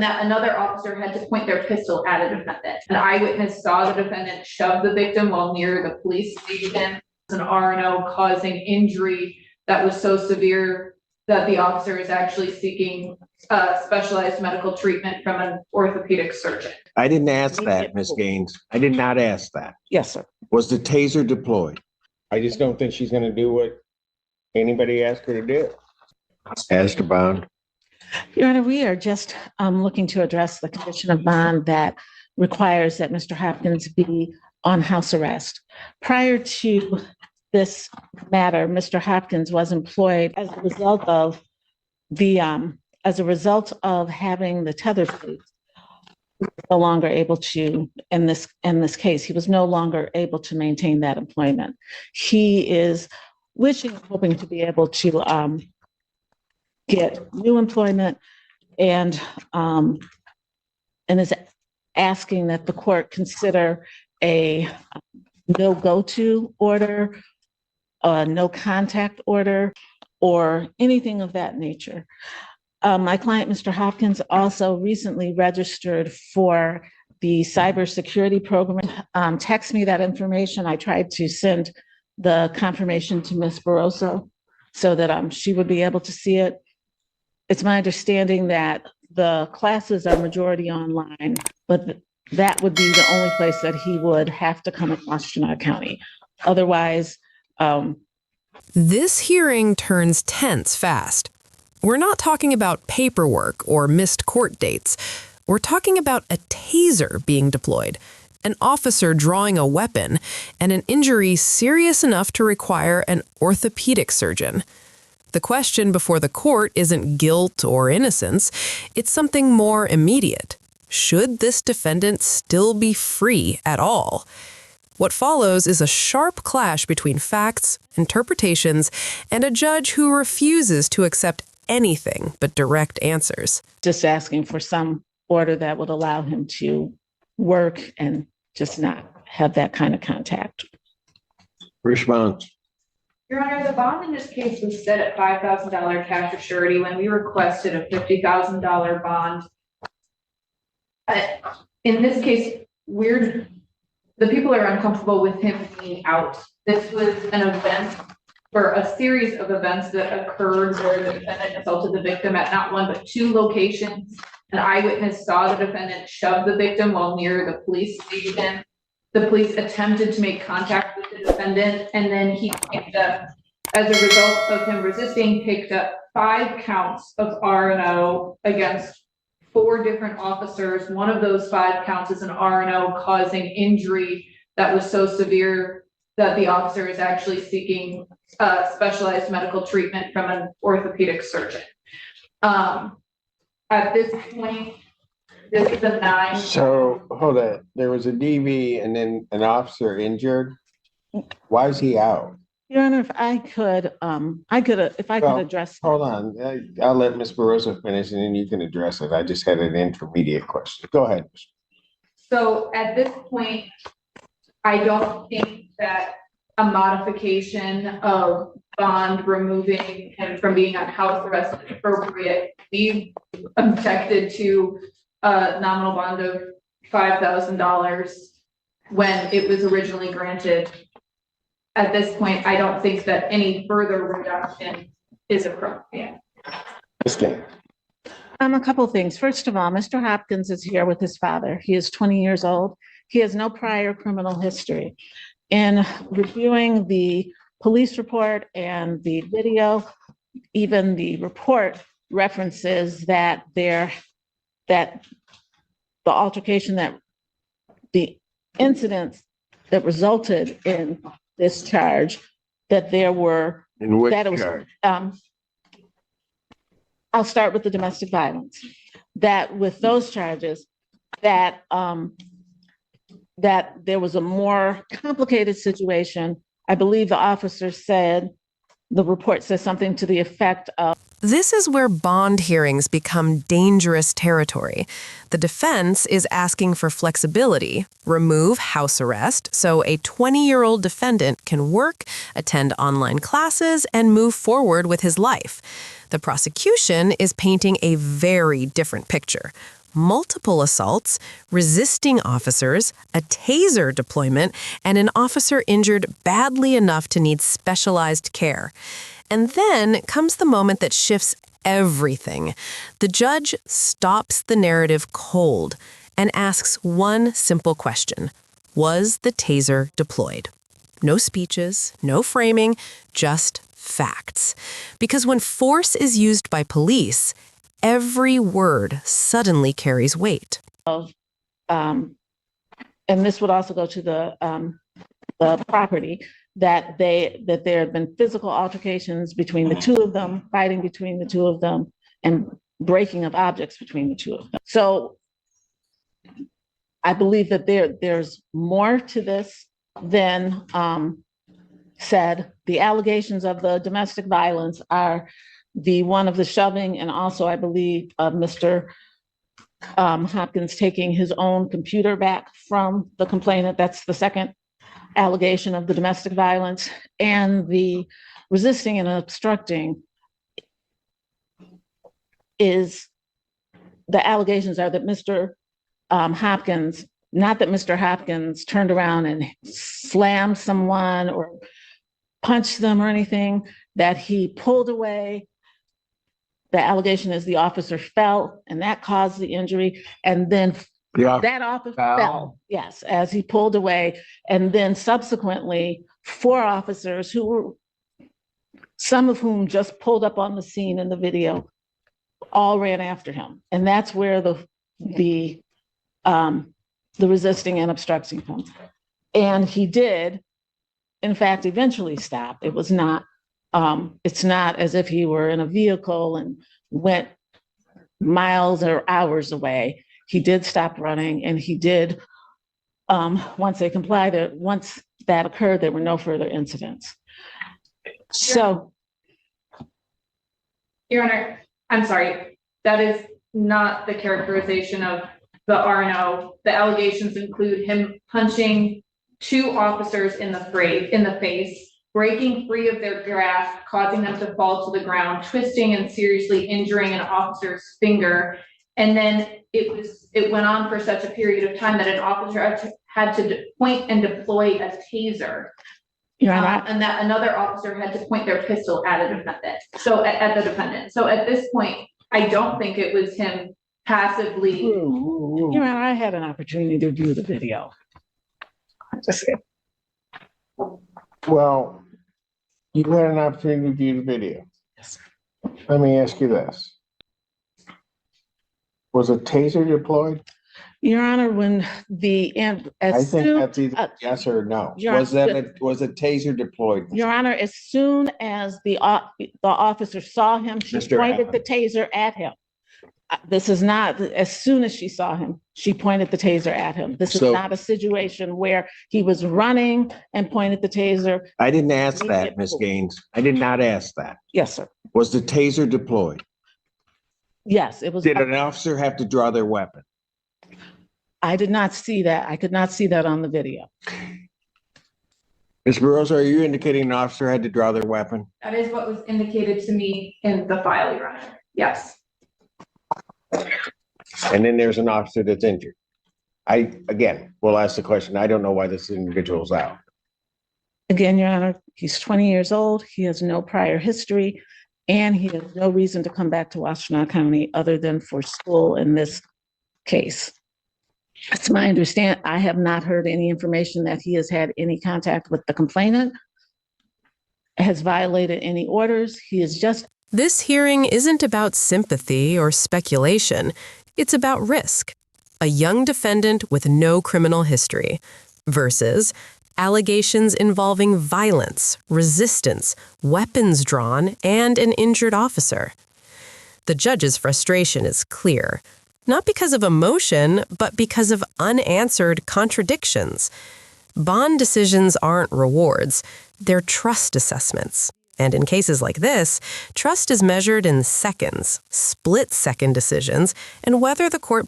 and that another officer had to point their pistol at a defendant. An eyewitness saw the defendant shove the victim while near the police station. An RNO causing injury that was so severe that the officer is actually seeking specialized medical treatment from an orthopedic surgeon. I didn't ask that, Ms. Gaines. I did not ask that. Yes, sir. Was the taser deployed? I just don't think she's gonna do what anybody asked her to do. Mr. Bond. Your Honor, we are just looking to address the condition of bond that requires that Mr. Hopkins be on house arrest. Prior to this matter, Mr. Hopkins was employed as a result of having the tether plate. No longer able to, in this case, he was no longer able to maintain that employment. He is hoping to be able to get new employment and is asking that the court consider a no go-to order, a no contact order, or anything of that nature. My client, Mr. Hopkins, also recently registered for the cybersecurity program. Text me that information. I tried to send the confirmation to Ms. Barroso so that she would be able to see it. It's my understanding that the classes are majority online, but that would be the only place that he would have to come across Washtenaw County. Otherwise, this hearing turns tense fast. We're not talking about paperwork or missed court dates. We're talking about a taser being deployed, an officer drawing a weapon, and an injury serious enough to require an orthopedic surgeon. The question before the court isn't guilt or innocence. It's something more immediate. Should this defendant still be free at all? What follows is a sharp clash between facts, interpretations, and a judge who refuses to accept anything but direct answers. Just asking for some order that would allow him to work and just not have that kind of contact. Response. Your Honor, the bond in this case was set at $5,000 cash or surety when we requested a $50,000 bond. In this case, the people are uncomfortable with him being out. This was an event for a series of events that occurred where the defendant assaulted the victim at not one but two locations. An eyewitness saw the defendant shove the victim while near the police station. The police attempted to make contact with the defendant, and then he picked up, as a result of him resisting, picked up 5 counts of R&O against 4 different officers. One of those 5 counts is an R&O causing injury that was so severe that the officer is actually seeking specialized medical treatment from an orthopedic surgeon. At this point, this is a 9. So hold on, there was a DV and then an officer injured. Why is he out? Your Honor, if I could address. Hold on, I'll let Ms. Barroso finish and then you can address it. I just had an intermediate question. Go ahead. So at this point, I don't think that a modification of bond removing him from being on house arrest is appropriate. We objected to a nominal bond of $5,000 when it was originally granted. At this point, I don't think that any further reduction is appropriate. A couple of things. First of all, Mr. Hopkins is here with his father. He is 20 years old. He has no prior criminal history. In reviewing the police report and the video, even the report references that the altercation, that the incidents that resulted in this charge, that there were, In which that it was, charge? I'll start with the domestic violence. That with those charges, that there was a more complicated situation. I believe the officer said, the report says something to the effect of, This is where bond hearings become dangerous territory. The defense is asking for flexibility, remove house arrest so a 20-year-old defendant can work, attend online classes, and move forward with his life. The prosecution is painting a very different picture. multiple assaults, resisting officers, a taser deployment, and an officer injured badly enough to need specialized care. And then comes the moment that shifts everything. The judge stops the narrative cold and asks one simple question. Was the taser deployed? No speeches, no framing, just facts. Because when force is used by police, every word suddenly carries weight. And this would also go to the property, that there had been physical altercations between the two of them, fighting between the two of them, and breaking of objects between the two of them. So I believe that there's more to this than said. The allegations of the domestic violence are the one of the shoving, and also I believe Mr. Hopkins taking his own computer back from the complainant. That's the second allegation of the domestic violence. And the resisting and obstructing is, the allegations are that Mr. Hopkins, not that Mr. Hopkins turned around and slammed someone or punched them or anything, that he pulled away. The allegation is the officer fell and that caused the injury. And then that officer fell, yes, as he pulled away. And then subsequently, 4 officers who were, some of whom just pulled up on the scene in the video, all ran after him. And that's where the resisting and obstructing comes. And he did, in fact, eventually stop. It was not, it's not as if he were in a vehicle and went miles or hours away. He did stop running, and he did, once they complied, once that occurred, there were no further incidents. So. Your Honor, I'm sorry, that is not the characterization of the R&O. The allegations include him punching 2 officers in the face, breaking free of their grasp, causing them to fall to the ground, twisting and seriously injuring an officer's finger. And then it went on for such a period of time that an officer had to point and deploy a taser. And that another officer had to point their pistol at a defendant. So at the defendant. So at this point, I don't think it was him passively. Your Honor, I had an opportunity to view the video. Well, you had an opportunity to view the video. Yes. Let me ask you this. Was a taser deployed? Your Honor, when I think that's either yes or no. Was a taser deployed? Your Honor, as soon as the officer saw him, she pointed the taser at him. This is not, as soon as she saw him, she pointed the taser at him. This is not a situation where he was running and pointed the taser. I didn't ask that, Ms. Gaines. I did not ask that. Yes, sir. Was the taser deployed? Yes, it was. Did an officer have to draw their weapon? I did not see that. I could not see that on the video. Ms. Burrows, are you indicating an officer had to draw their weapon? That is what was indicated to me in the file, Your Honor. Yes. And then there's an officer that's injured. Again, we'll ask the question. I don't know why this individual's out. Again, Your Honor, he's 20 years old. He has no prior history, and he has no reason to come back to Washtenaw County other than for school in this case. It's my understanding. I have not heard any information that he has had any contact with the complainant, has violated any orders. He is just. This hearing isn't about sympathy or speculation. It's about risk. A young defendant with no criminal history versus allegations involving violence, resistance, weapons drawn, and an injured officer. The judge's frustration is clear, not because of emotion, but because of unanswered contradictions. Bond decisions aren't rewards, they're trust assessments. And in cases like this, trust is measured in seconds, split-second decisions, and whether the court